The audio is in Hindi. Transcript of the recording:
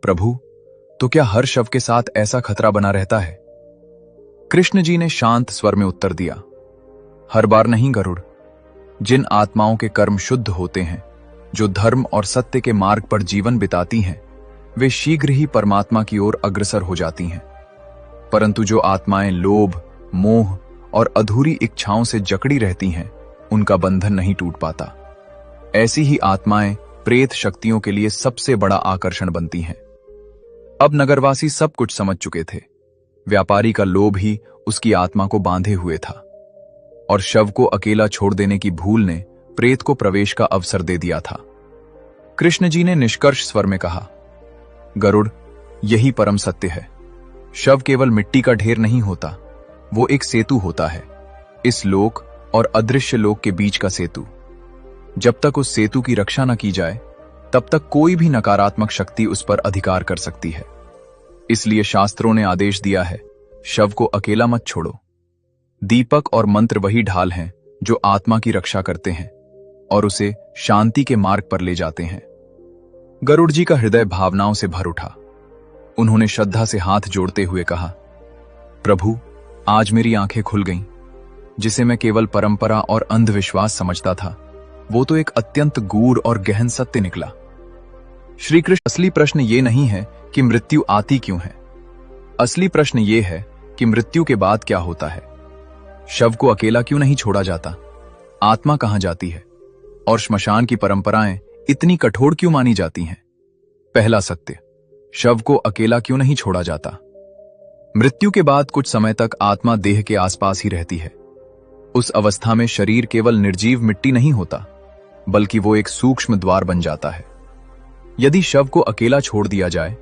प्रभु, तो क्या हर शव के साथ ऐसा खतरा बना रहता है? कृष्ण जी ने शांत स्वर में उत्तर दिया, हर बार नहीं गरुड़। जिन आत्माओं के कर्म शुद्ध होते हैं, जो धर्म और सत्य के मार्ग पर जीवन बिताती हैं, वे शीघ्र ही परमात्मा की ओर अग्रसर हो जाती हैं। परंतु जो आत्माएं लोभ, मोह और अधूरी इच्छाओं से जकड़ी रहती हैं, उनका बंधन नहीं टूट पाता। ऐसी ही आत्माएं प्रेत शक्तियों के लिए सबसे बड़ा आकर्षण बनती हैं। अब नगरवासी सब कुछ समझ चुके थे। व्यापारी का लोभ ही उसकी आत्मा को बांधे हुए था, और शव को अकेला छोड़ देने की भूल ने प्रेत को प्रवेश का अवसर दे दिया था। कृष्ण जी ने निष्कर्ष स्वर में कहा, गरुड़, यही परम सत्य है। शव केवल मिट्टी का ढेर नहीं होता, वो एक सेतु होता है, इस लोक और अदृश्य लोक के बीच का सेतु। जब तक उस सेतु की रक्षा न की जाए, तब तक कोई भी नकारात्मक शक्ति उस पर अधिकार कर सकती है। इसलिए शास्त्रों ने आदेश दिया है, शव को अकेला मत छोड़ो। दीपक और मंत्र वही ढाल हैं जो आत्मा की रक्षा करते हैं और उसे शांति के मार्ग पर ले जाते हैं। गरुड़ जी का हृदय भावनाओं से भर उठा। उन्होंने श्रद्धा से हाथ जोड़ते हुए कहा, प्रभु, आज मेरी आंखें खुल गईं। जिसे मैं केवल परंपरा और अंधविश्वास समझता था, वो तो एक अत्यंत गूढ़ और गहन सत्य निकला। श्री कृष्ण, असली प्रश्न ये नहीं है कि मृत्यु आती क्यों है। असली प्रश्न ये है कि मृत्यु के बाद क्या होता है। शव को अकेला क्यों नहीं छोड़ा जाता? आत्मा कहां जाती है? और श्मशान की परंपराएं इतनी कठोर क्यों मानी जाती हैं? पहला सत्य, शव को अकेला क्यों नहीं छोड़ा जाता? मृत्यु के बाद कुछ समय तक आत्मा देह के आसपास ही रहती है। उस अवस्था में शरीर केवल निर्जीव मिट्टी नहीं होता, बल्कि वो एक सूक्ष्म द्वार बन जाता है। यदि शव को अकेला छोड़ दिया जाए